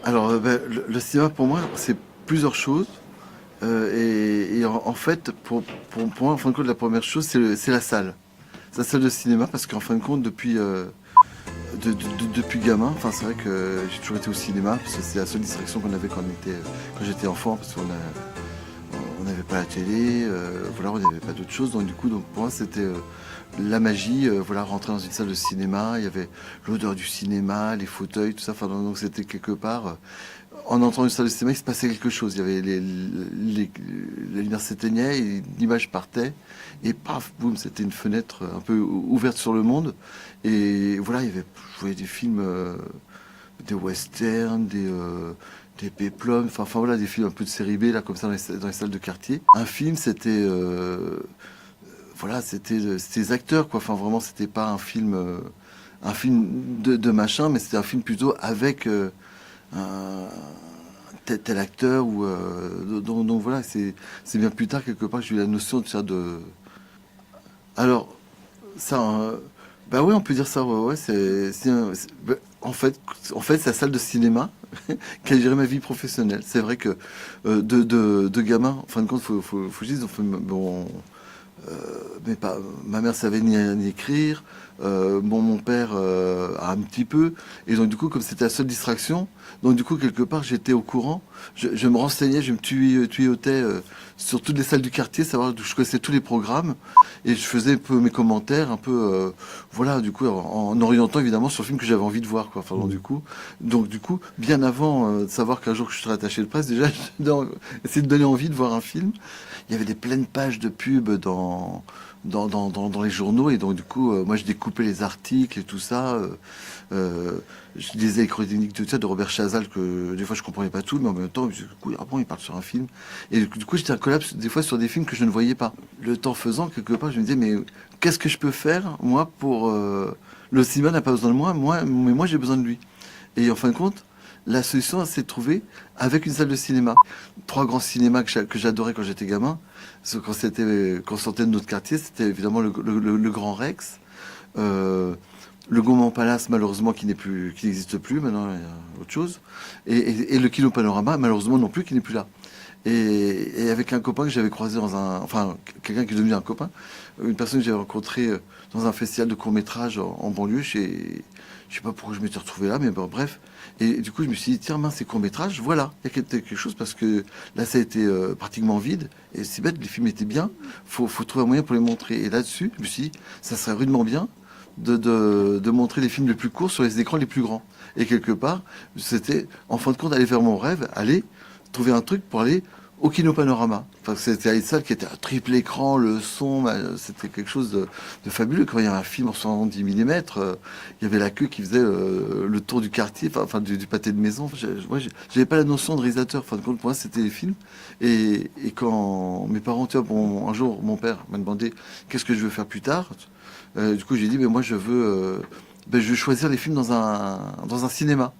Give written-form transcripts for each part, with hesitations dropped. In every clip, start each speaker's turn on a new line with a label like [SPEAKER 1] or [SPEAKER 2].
[SPEAKER 1] Alors, le cinéma pour moi, c'est plusieurs choses. En fait, pour moi, en fin de compte, la première chose, c'est la salle. C'est la salle de cinéma parce qu'en fin de compte, depuis gamin, enfin, c'est vrai que j'ai toujours été au cinéma parce que c'est la seule distraction qu'on avait quand j'étais enfant parce on n'avait pas la télé, voilà, on n'avait pas d'autre chose. Donc pour moi, c'était la magie, voilà, rentrer dans une salle de cinéma, il y avait l'odeur du cinéma, les fauteuils, tout ça. Enfin, donc c'était quelque part. En entrant dans une salle de cinéma, il se passait quelque chose. Il y avait la lumière s'éteignait, et l'image partait, et paf, boum, c'était une fenêtre un peu ouverte sur le monde. Et voilà, je voyais des films, des westerns, des péplums, enfin voilà, des films un peu de série B, là, comme ça, dans les salles de quartier. Un film, voilà, c'était les acteurs, quoi. Enfin, vraiment, c'était pas un film de machin, mais c'était un film plutôt avec un tel acteur donc voilà, c'est bien plus tard quelque part que j'ai eu la notion de ça de. Alors ça, bah oui, on peut dire ça. Ouais, ouais, en fait, c'est la salle de cinéma qui a géré ma vie professionnelle. C'est vrai que de gamin, en fin de compte, faut juste, bon, ma mère savait ni écrire, bon, mon père un petit peu, et donc du coup, comme c'était la seule distraction, donc du coup, quelque part, j'étais au courant, je me renseignais, je me tuyautais sur toutes les salles du quartier, savoir, je connaissais tous les programmes, et je faisais un peu mes commentaires, un peu, voilà, du coup, en orientant évidemment sur le film que j'avais envie de voir, quoi. Enfin, donc du coup, bien avant de savoir qu'un jour que je serais attaché de presse, déjà, essayer de donner envie de voir un film. Il y avait des pleines pages de pubs dans les journaux, et donc du coup, moi je découpais les articles et tout ça. Je lisais les chroniques de ça de Robert Chazal, que des fois je comprenais pas tout, mais en même temps, du coup, ah bon, il parle sur un film. Et du coup, j'étais un collapse des fois sur des films que je ne voyais pas. Le temps faisant, quelque part, je me disais, mais qu'est-ce que je peux faire, moi, pour. Le cinéma n'a pas besoin de moi, mais moi j'ai besoin de lui. Et en fin de compte, la solution s'est trouvée avec une salle de cinéma. Trois grands cinémas que j'adorais quand j'étais gamin. Quand on sortait de notre quartier, c'était évidemment le Grand Rex, euh, le Gaumont Palace, malheureusement, qui n'existe plus. Maintenant, il y a autre chose. Et le Kino Panorama, malheureusement non plus, qui n'est plus là. Et avec un copain que j'avais croisé enfin, quelqu'un qui est devenu un copain, une personne que j'avais rencontrée dans un festival de court-métrage en banlieue, je sais pas pourquoi je m'étais retrouvé là, mais bon, bref. Et du coup, je me suis dit, tiens, mince, ces courts-métrages, voilà, il y a quelque chose, parce que là, ça a été pratiquement vide, et c'est bête, les films étaient bien, faut trouver un moyen pour les montrer. Et là-dessus, je me suis dit, ça serait rudement bien de montrer les films les plus courts sur les écrans les plus grands. Et quelque part, c'était, en fin de compte, aller vers mon rêve, aller trouver un truc pour aller au Kino Panorama. Enfin, c'était une salle qui était à triple écran, le son, c'était quelque chose de fabuleux. Quand il y avait un film en 70 mm, il y avait la queue qui faisait le tour du quartier, enfin du pâté de maison. Moi, j'avais pas la notion de réalisateur. En fin de compte, pour moi, c'était les films. Et quand mes parents, tu vois, bon, un jour, mon père m'a demandé qu'est-ce que je veux faire plus tard. Du coup, j'ai dit, mais moi, je veux choisir les films dans un cinéma.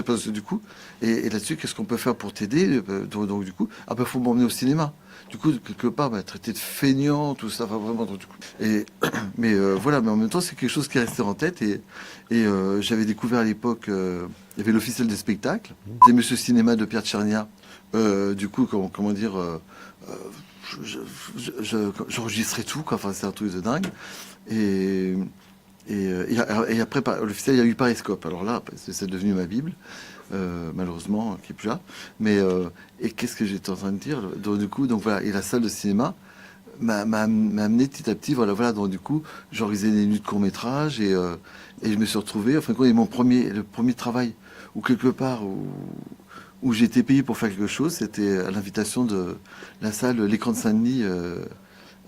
[SPEAKER 1] Parce que du coup, et là-dessus, qu'est-ce qu'on peut faire pour t'aider? Donc, du coup, ah ben faut m'emmener au cinéma. Du coup, quelque part, traité de feignant, tout ça, enfin vraiment, donc, du coup. Mais voilà, mais en même temps, c'est quelque chose qui est resté en tête. Et j'avais découvert à l'époque, il y avait l'officiel des spectacles, des Monsieur Cinéma de Pierre Tchernia. Du coup, comment dire, j'enregistrais tout, quoi. Enfin, c'est un truc de dingue. Et, et après, l'officiel, il y a eu Pariscope. Alors là, c'est devenu ma Bible, malheureusement, qui est plus là. Mais, et qu'est-ce que j'étais en train de dire? Donc, du coup, donc voilà, et la salle de cinéma m'a amené petit à petit, voilà, donc du coup, j'organisais des nuits de court-métrage, et je me suis retrouvé, enfin, quand le premier travail, ou quelque part, où j'ai été payé pour faire quelque chose, c'était à l'invitation de la salle L'écran de Saint-Denis,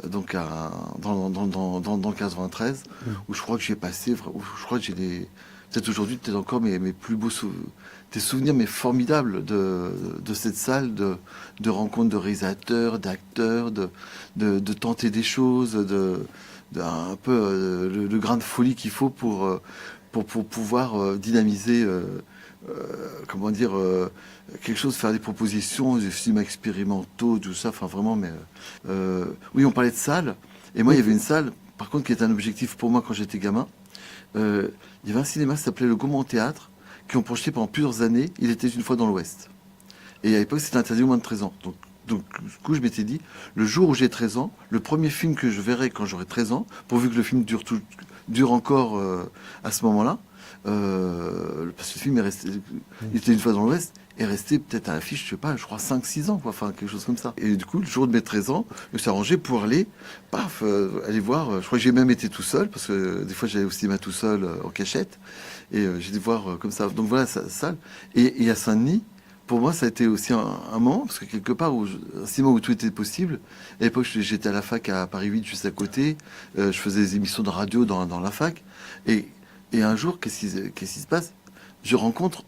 [SPEAKER 1] donc dans le 93, où je crois que j'ai passé, où je crois que j'ai peut-être aujourd'hui, peut-être encore mes plus beaux des souvenirs, mais formidables de cette salle, de rencontres de réalisateurs, d'acteurs, de tenter des choses, un peu le grain de folie qu'il faut pour pouvoir dynamiser, comment dire, quelque chose, faire des propositions, des films expérimentaux, tout ça, enfin vraiment, mais oui, on parlait de salle, et moi, il y avait une salle, par contre, qui était un objectif pour moi quand j'étais gamin. Il y avait un cinéma qui s'appelait le Gaumont Théâtre, qui ont projeté pendant plusieurs années Il était une fois dans l'Ouest. Et à l'époque, c'était interdit aux moins de 13 ans. Donc, du coup, je m'étais dit, le jour où j'ai 13 ans, le premier film que je verrai quand j'aurai 13 ans, pourvu que le film dure encore à ce moment-là, parce que le film est resté, Il était une fois dans l'Ouest, est resté peut-être à l'affiche, je sais pas, je crois 5-6 ans, quoi, enfin quelque chose comme ça. Et du coup, le jour de mes 13 ans, je me suis arrangé pour aller, aller voir, je crois que j'ai même été tout seul, parce que des fois j'allais au cinéma tout seul en cachette, et j'ai été voir comme ça. Donc voilà, ça, salle. Et à Saint-Denis, pour moi, ça a été aussi un moment, parce que quelque part, un cinéma où tout était possible. À l'époque, j'étais à la fac à Paris 8, juste à côté. Je faisais des émissions de radio dans la fac. Et un jour, qu'est-ce qui se passe? Je rencontre,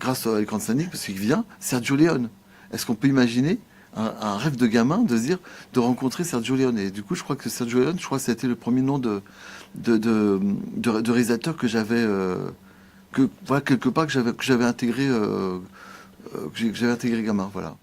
[SPEAKER 1] grâce à l'écran de Saint-Denis, parce qu'il vient, Sergio Leone. Est-ce qu'on peut imaginer un rêve de gamin de rencontrer Sergio Leone? Et du coup, je crois que Sergio Leone, je crois que c'était le premier nom de réalisateur que j'avais, voilà, quelque part que j'avais intégré, que j'avais intégré gamin, voilà.